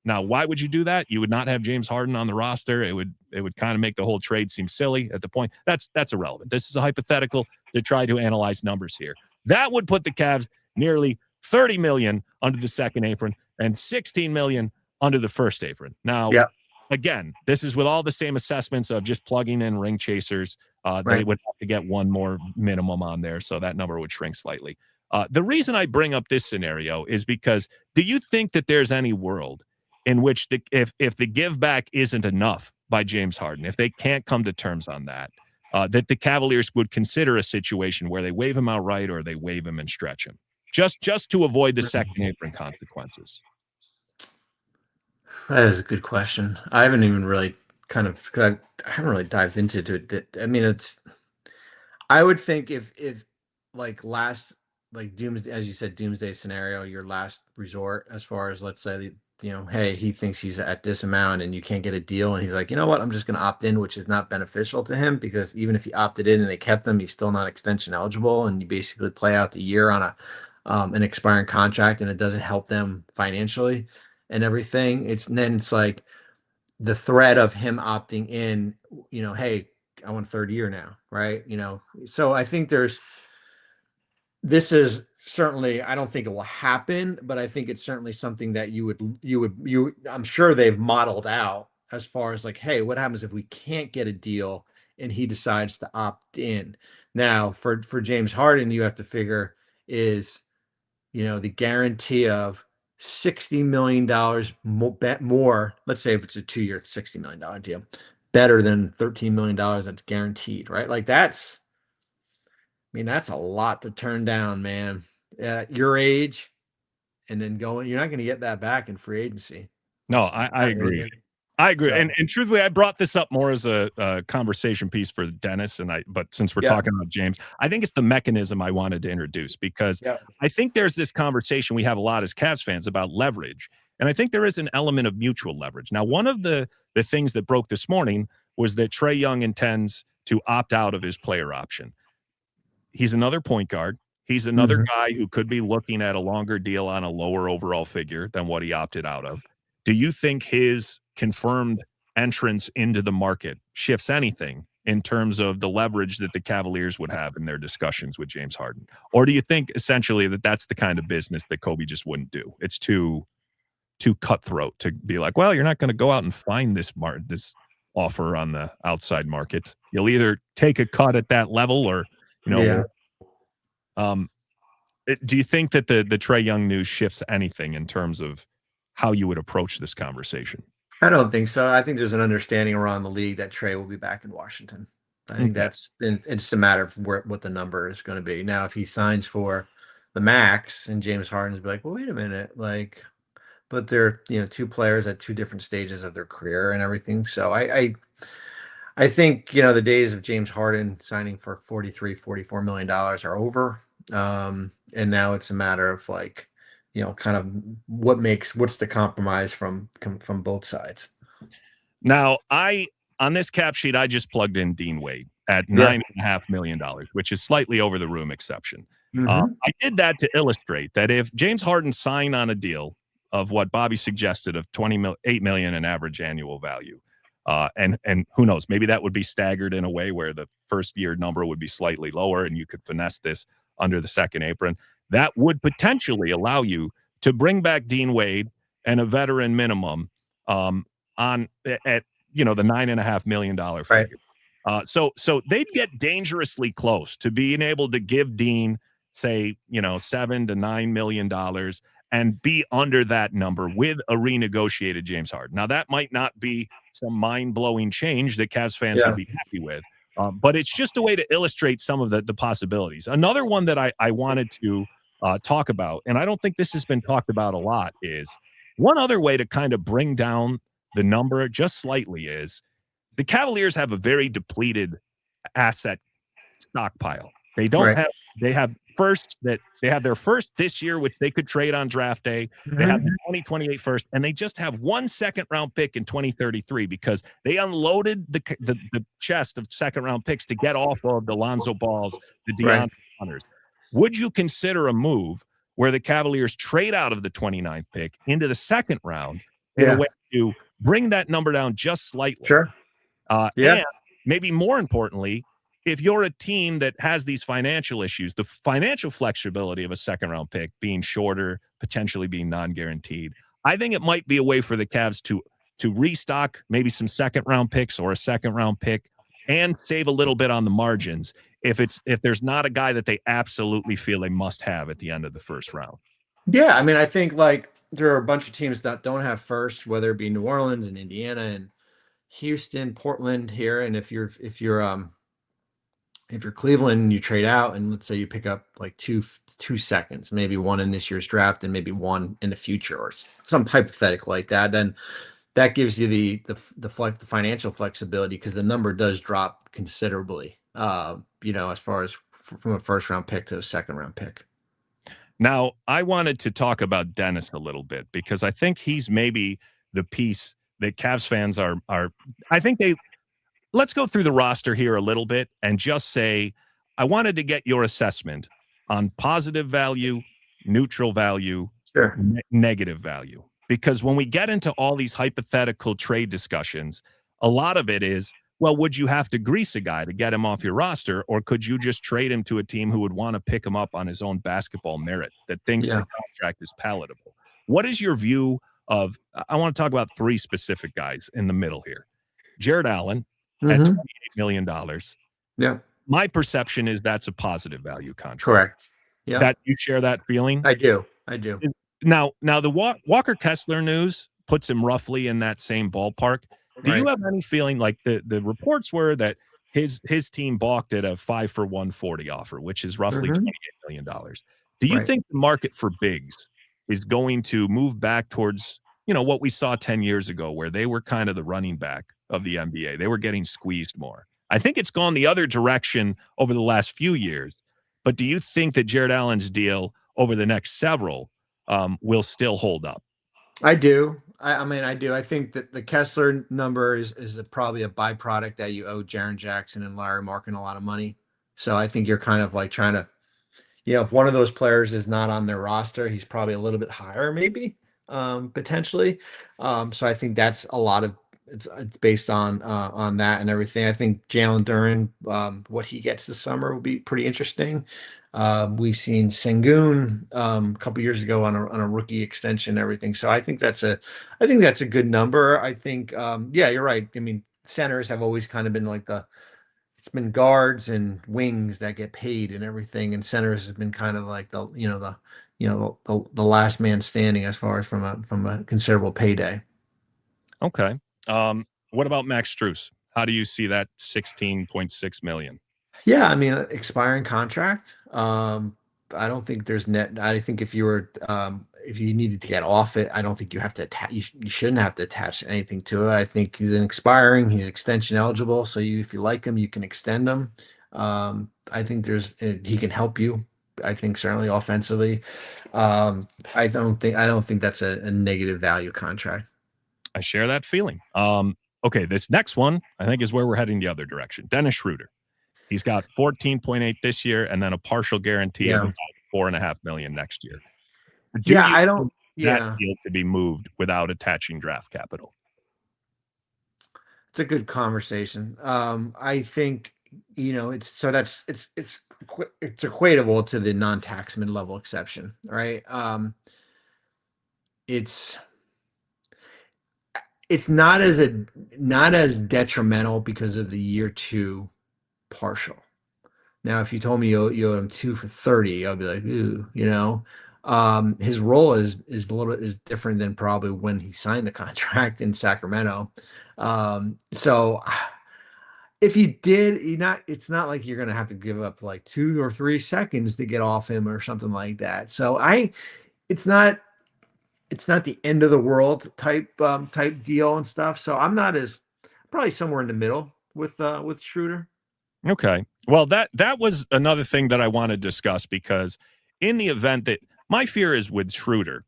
Speaker 1: Now, why would you do that? You would not have James Harden on the roster. It would kind of make the whole trade seem silly at the point. That's irrelevant. This is a hypothetical to try to analyze numbers here. That would put the Cavs nearly $30 million under the second apron and $16 million under the first apron. Now, again, this is with all the same assessments of just plugging in ring chasers. They
Speaker 6: Right.
Speaker 1: would have to get one more minimum on there, so that number would shrink slightly. The reason I bring up this scenario is because do you think that there's any world in which if the give back isn't enough by James Harden, if they can't come to terms on that, that the Cavaliers would consider a situation where they waive him outright or they waive him and stretch him, just to avoid the second apron consequences?
Speaker 6: That is a good question. I haven't even really because I haven't really dived into it. I mean, I would think if like doomsday, as you said, doomsday scenario, your last resort, as far as let's say, hey, he thinks he's at this amount and you can't get a deal. And he's like, you know what, I'm just going to opt in, which is not beneficial to him because even if he opted in and they kept him, he's still not extension eligible. And you basically play out the year on an expiring contract and it doesn't help them financially and everything. Then it's like the threat of him opting in, hey, I want a third year now. Right. So I think this is certainly, I don't think it will happen, but I think it's certainly something that I'm sure they've modeled out as far as like, hey, what happens if we can't get a deal and he decides to opt in? Now for James Harden, you have to figure is, the guarantee of $60 million more, let's say if it's a 2-year, $60 million deal, better than $13 million that's guaranteed, right? Like that's a lot to turn down, man. At your age, and then you're not going to get that back in free agency.
Speaker 1: No, I agree. I agree.
Speaker 6: So,
Speaker 1: and truthfully, I brought this up more as a conversation piece for Dennis, but since we're talking about James, I think it's the mechanism I wanted to introduce because I think there's this conversation we have a lot as Cavs fans about leverage. And I think there is an element of mutual leverage. Now, one of the things that broke this morning was that Trae Young intends to opt out of his player option. He's another point guard. He's another guy who could be looking at a longer deal on a lower overall figure than what he opted out of. Do you think his confirmed entrance into the market shifts anything in terms of the leverage that the Cavaliers would have in their discussions with James Harden? Or do you think essentially that that's the kind of business that Kobe just wouldn't do? It's too cutthroat to be like, well, you're not going to go out and find this offer on the outside market. You'll either take a cut at that level or, do you think that the Trae Young news shifts anything in terms of how you would approach this conversation?
Speaker 6: I don't think so. I think there's an understanding around the league that Trae will be back in Washington. I think it's just a matter of what the number is going to be. Now, if he signs for the max and James Harden's be like, well, wait a minute, but they're, two players at two different stages of their career and everything. So I think, the days of James Harden signing for $43-44 million are over. And now it's a matter of kind of what's the compromise from both sides.
Speaker 1: Now, on this cap sheet, I just plugged in Dean Wade at $9.5 million, which is slightly over the room exception. I did that to illustrate that if James Harden signed on a deal of what Bobby suggested of $8 million in average annual value, and who knows, maybe that would be staggered in a way where the first year number would be slightly lower and you could finesse this under the second apron. That would potentially allow you to bring back Dean Wade and a veteran minimum at the $9.5 million figure.
Speaker 6: Right.
Speaker 1: So they'd get dangerously close to being able to give Dean, say, $7 to $9 million and be under that number with a renegotiated James Harden. Now, that might not be some mind-blowing change that Cavs fans would be happy with. But it's just a way to illustrate some of the possibilities. Another one that I wanted to talk about, and I don't think this has been talked about a lot, is one other way to kind of bring down the number just slightly is the Cavaliers have a very depleted asset stockpile. They don't have – they have their first this year, which they could trade on draft day. They have the 2028 first, and they just have 1 second-round pick in 2033 because they unloaded the chest of second-round picks to get off of the Lonzo Balls, the DeAndre Hunters. Would you consider a move where the Cavaliers trade out of the 29th pick into the second round in a way to bring that number down just slightly?
Speaker 6: Sure.
Speaker 1: And maybe more importantly, if you're a team that has these financial issues, the financial flexibility of a second-round pick being shorter, potentially being non-guaranteed, I think it might be a way for the Cavs to to restock maybe some second round picks or a second round pick and save a little bit on the margins if there's not a guy that they absolutely feel they must have at the end of the first round?
Speaker 6: Yeah, I mean, I think like there are a bunch of teams that don't have first, whether it be New Orleans and Indiana and Houston, Portland here, and if you're Cleveland and you trade out and let's say you pick up like two seconds, maybe one in this year's draft and maybe one in the future or some hypothetical like that, then that gives you the financial flexibility because the number does drop considerably. As far as from a first round pick to a second round pick.
Speaker 1: Now, I wanted to talk about Dennis a little bit because I think he's maybe the piece that Cavs fans are. I think let's go through the roster here a little bit and just say, I wanted to get your assessment on positive value, neutral value,
Speaker 6: sure,
Speaker 1: negative value. Because when we get into all these hypothetical trade discussions, a lot of it is, well, would you have to grease a guy to get him off your roster, or could you just trade him to a team who would want to pick him up on his own basketball merits that thinks the contract is palatable? What is your view of, I want to talk about three specific guys in the middle here. Jared Allen at $28 million.
Speaker 6: Yeah.
Speaker 1: My perception is that's a positive value contract.
Speaker 6: Correct. Yeah.
Speaker 1: That you share that feeling?
Speaker 6: I do.
Speaker 1: Now the Walker Kessler news puts him roughly in that same ballpark. Do you have any feeling like the reports were that his team balked at a 5 for 140 offer, which is roughly $28 million? Do you think the market for bigs is going to move back towards, what we saw 10 years ago, where they were kind of the running back of the NBA? They were getting squeezed more. I think it's gone the other direction over the last few years. But do you think that Jared Allen's deal over the next several will still hold up?
Speaker 6: I do. I do. I think that the Kessler number is probably a byproduct that you owe Jaren Jackson and Larry Markin a lot of money. So I think you're kind of like trying to, if one of those players is not on their roster, he's probably a little bit higher, maybe potentially. So I think that's a lot of it's based on that and everything. I think Jalen Duren, what he gets this summer will be pretty interesting. We've seen Sengun a couple years ago on a rookie extension and everything. So I think that's a good number. I think, you're right. I mean, centers have always kind of been like it's been guards and wings that get paid and everything. And centers has been kind of like the last man standing as far as from a considerable payday.
Speaker 1: Okay. What about Max Strus? How do you see that $16.6 million?
Speaker 6: Yeah, I mean, expiring contract. I don't think there's net. I think if you needed to get off it, I don't think you have to attach. You shouldn't have to attach anything to it. I think he's he's extension eligible. So if you like him, you can extend him. I think he can help you. I think certainly offensively. I don't think that's a negative value contract.
Speaker 1: I share that feeling. Okay, this next one I think is where we're heading the other direction. Dennis Schroeder. He's got 14.8 this year, and then a partial guarantee of about $4.5 million next year.
Speaker 6: I don't.
Speaker 1: That deal to be moved without attaching draft capital.
Speaker 6: It's a good conversation. I think it's equatable to the non-taxman level exception, right? It's not as detrimental because of the year two partial. Now, if you told me you owed him 2 for 30, I'd be like, ooh, his role is different than probably when he signed the contract in Sacramento. So if you did, it's not like you're going to have to give up like 2 or 3 seconds to get off him or something like that. So it's not the end of the world type deal and stuff. So I'm probably somewhere in the middle with Schroeder.
Speaker 1: Okay. Well, that was another thing that I want to discuss, because in the event that my fear is with Schroeder,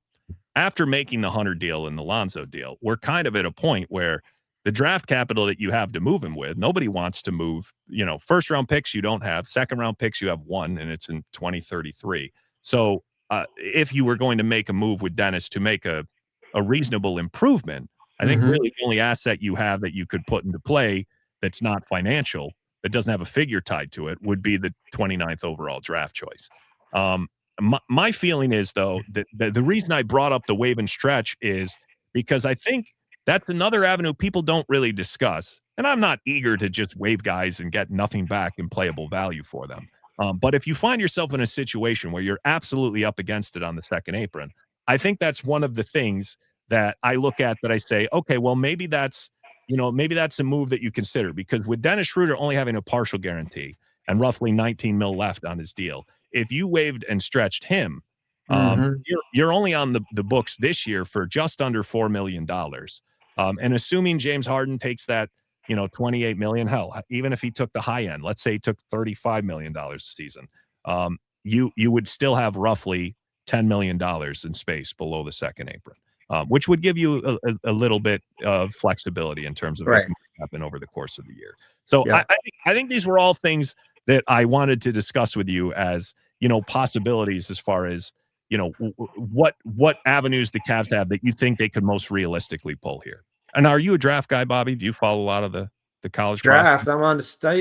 Speaker 1: after making the Hunter deal and the Lonzo deal, we're kind of at a point where the draft capital that you have to move him with, nobody wants to move, first round picks you don't have, second round picks you have 1, and it's in 2033. So if you were going to make a move with Dennis to make a reasonable improvement, I think really the only asset you have that you could put into play that's not financial, that doesn't have a figure tied to it, would be the 29th overall draft choice. My feeling is, though, that the reason I brought up the wave and stretch is because I think That's another avenue people don't really discuss. And I'm not eager to just waive guys and get nothing back in playable value for them. But if you find yourself in a situation where you're absolutely up against it on the second apron, I think that's one of the things that I look at that I say, okay, well, maybe that's a move that you consider, because with Dennis Schroeder only having a partial guarantee and roughly 19 mil left on his deal, if you waived and stretched him, you're only on the books this year for just under $4 million. And assuming James Harden takes that, 28 million, hell, even if he took the high end, let's say he took $35 million a season, you would still have roughly $10 million in space below the second apron, which would give you a little bit of flexibility in terms of what might happen over the course of the year. So I think these were all things that I wanted to discuss with you as, possibilities as far as, what avenues the Cavs have that you think they could most realistically pull here. And are you a draft guy, Bobby? Do you follow a lot of the college
Speaker 6: draft?
Speaker 1: process?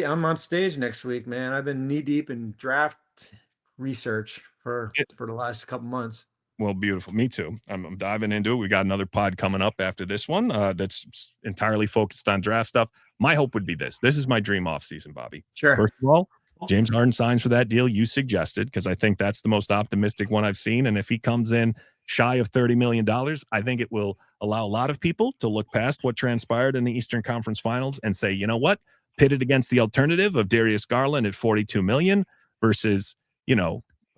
Speaker 6: I'm on stage next week, man. I've been knee deep in draft research for the last couple months.
Speaker 1: Well, beautiful. Me too. I'm diving into it. We got another pod coming up after this one that's entirely focused on draft stuff. My hope would be this. This is my dream offseason, Bobby.
Speaker 6: Sure.
Speaker 1: First of all, James Harden signs for that deal you suggested, because I think that's the most optimistic one I've seen. And if he comes in shy of $30 million, I think it will allow a lot of people to look past what transpired in the Eastern Conference Finals and say, you know what, pitted against the alternative of Darius Garland at $42 million versus,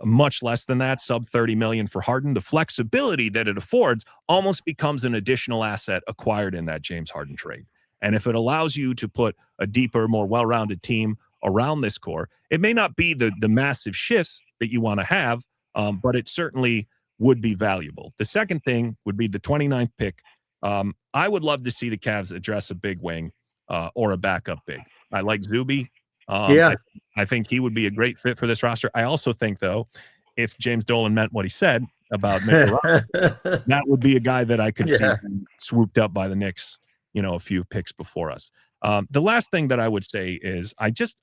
Speaker 1: much less than that, sub $30 million for Harden. The flexibility that it affords almost becomes an additional asset acquired in that James Harden trade. And if it allows you to put a deeper, more well-rounded team around this core, it may not be the massive shifts that you want to have, but it certainly would be valuable. The second thing would be the 29th pick. I would love to see the Cavs address a big wing or a backup big. I like Zuby. I think he would be a great fit for this roster. I also think, though, if James Dolan meant what he said about Mitchell, that would be a guy that I could see swooped up by the Knicks, a few picks before us. The last thing that I would say is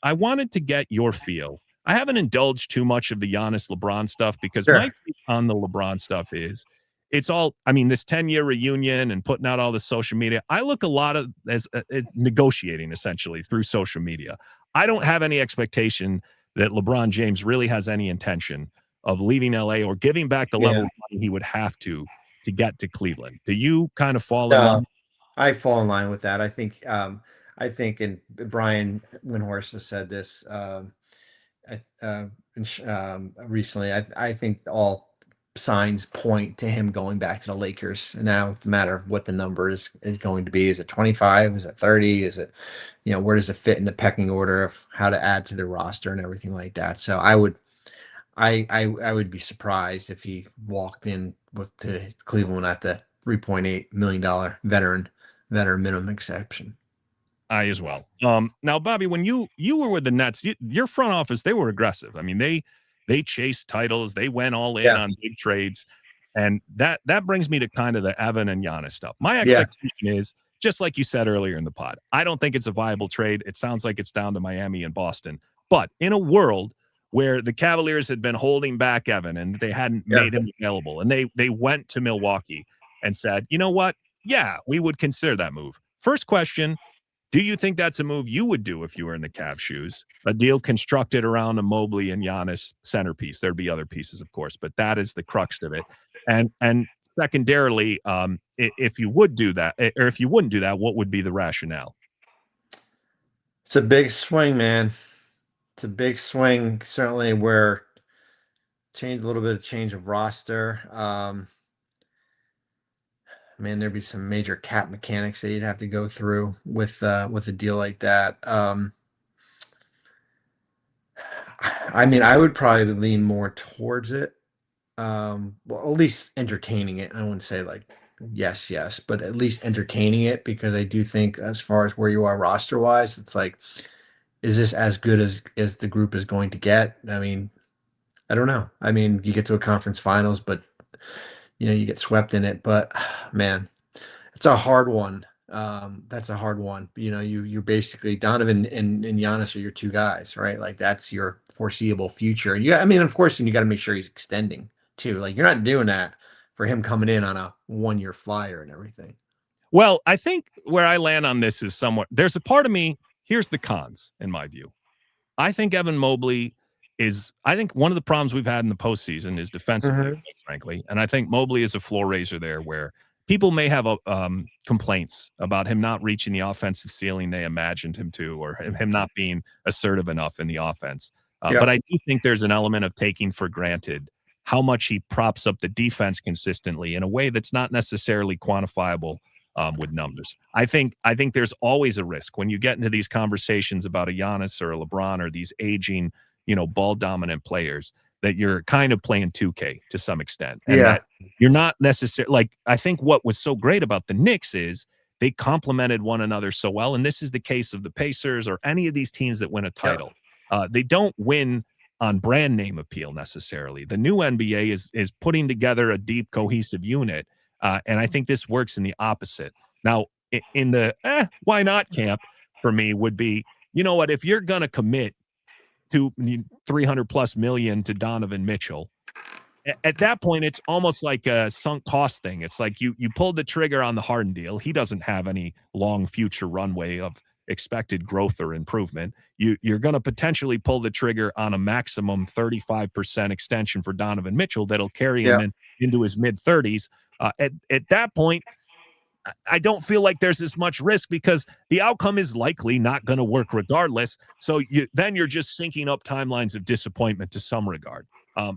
Speaker 1: I wanted to get your feel. I haven't indulged too much of the Giannis LeBron stuff because my take on the LeBron stuff is it's all, this 10-year reunion and putting out all the social media. I look a lot of as negotiating essentially through social media. I don't have any expectation that LeBron James really has any intention of leaving LA or giving back the level of money he would have to get to Cleveland. Do you kind of fall in line?
Speaker 6: I fall in line with that. I think, and Brian Windhorst has said this recently. I think all signs point to him going back to the Lakers. Now it's a matter of what the number is going to be. Is it 25? Is it 30? Is it, where does it fit in the pecking order of how to add to the roster and everything like that? So I would be surprised if he walked in to Cleveland at the $3.8 million veteran minimum exception.
Speaker 1: I as well. Now, Bobby, when you were with the Nets, your front office, they were aggressive. They chased titles. They went all in on big trades. And that brings me to kind of the Evan and Giannis stuff. My expectation is, just like you said earlier in the pod, I don't think it's a viable trade. It sounds like it's down to Miami and Boston. But in a world where the Cavaliers had been holding back Evan and they hadn't made him available, and they went to Milwaukee and said, you know what? Yeah, we would consider that move. First question, do you think that's a move you would do if you were in the Cavs' shoes? A deal constructed around a Mobley and Giannis centerpiece. There'd be other pieces, of course, but that is the crux of it. And secondarily, if you would do that, or if you wouldn't do that, what would be the rationale?
Speaker 6: It's a big swing, man. It's a big swing. Certainly, where a little bit of change of roster. Man, there'd be some major cap mechanics that you'd have to go through with a deal like that. I would probably lean more towards it. Well, at least entertaining it. I wouldn't say like yes, but at least entertaining it, because I do think as far as where you are roster wise, it's like, is this as good as the group is going to get? I don't know. You get to a conference finals, but you get swept in it, but man, it's a hard one. That's a hard one. You're basically Donovan and Giannis are your two guys, right? Like that's your foreseeable future. And of course, and you got to make sure he's extending too. Like you're not doing that for him coming in on a 1-year flyer and everything.
Speaker 1: Well, I think where I land on this is somewhat. There's a part of me. Here's the cons, in my view. I think Evan Mobley is. I think one of the problems we've had in the postseason is defensively, quite frankly, and I think Mobley is a floor raiser there, where people may have complaints about him not reaching the offensive ceiling they imagined him to, or him not being assertive enough in the offense. But I do think there's an element of taking for granted how much he props up the defense consistently in a way that's not necessarily quantifiable with numbers. I think there's always a risk when you get into these conversations about a Giannis or a LeBron or these aging, ball dominant players, that you're kind of playing 2K to some extent. And that you're not necessarily like, I think what was so great about the Knicks is they complemented one another so well. And this is the case of the Pacers or any of these teams that win a title. They don't win on brand name appeal necessarily. The new NBA is putting together a deep, cohesive unit. And I think this works in the opposite. Now, in the why not camp for me would be, you know what, if you're going to commit to 300 plus million to Donovan Mitchell, at that point, it's almost like a sunk cost thing. It's like you pulled the trigger on the Harden deal. He doesn't have any long future runway of expected growth or improvement. You're going to potentially pull the trigger on a maximum 35% extension for Donovan Mitchell that'll carry him into his mid 30s. At that point, I don't feel like there's as much risk because the outcome is likely not going to work regardless. So then you're just syncing up timelines of disappointment to some regard.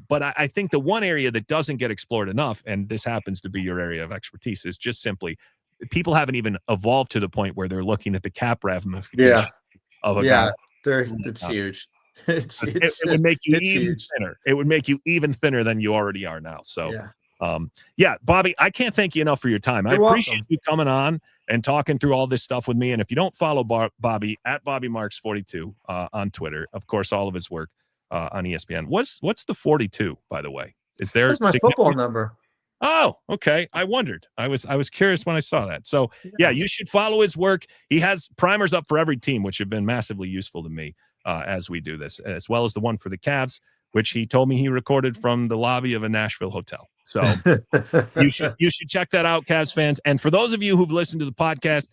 Speaker 1: But I think the one area that doesn't get explored enough, and this happens to be your area of expertise, is just simply people haven't even evolved to the point where they're looking at the cap ramifications of a guy.
Speaker 6: It's huge.
Speaker 1: It would make you even thinner. It would make you even thinner than you already are now. So, Bobby, I can't thank you enough for your time. I appreciate you coming on and talking through all this stuff with me. And if you don't follow Bobby at BobbyMarks42 on Twitter, of course, all of his work on ESPN. What's the 42, by the way? Is there?
Speaker 6: That's my football number.
Speaker 1: Oh, okay. I wondered. I was curious when I saw that. So you should follow his work. He has primers up for every team, which have been massively useful to me as we do this, as well as the one for the Cavs, which he told me he recorded from the lobby of a Nashville hotel. So you should check that out, Cavs fans. And for those of you who've listened to the podcast,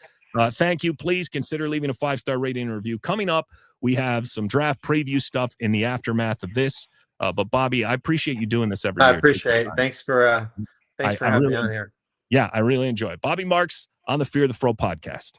Speaker 1: thank you. Please consider leaving a 5-star rating and review. Coming up, we have some draft preview stuff in the aftermath of this. But Bobby, I appreciate you doing this every year.
Speaker 6: I appreciate it. Thanks for having me on here.
Speaker 1: Yeah, I really enjoy it. Bobby Marks on the Fear the Fro podcast.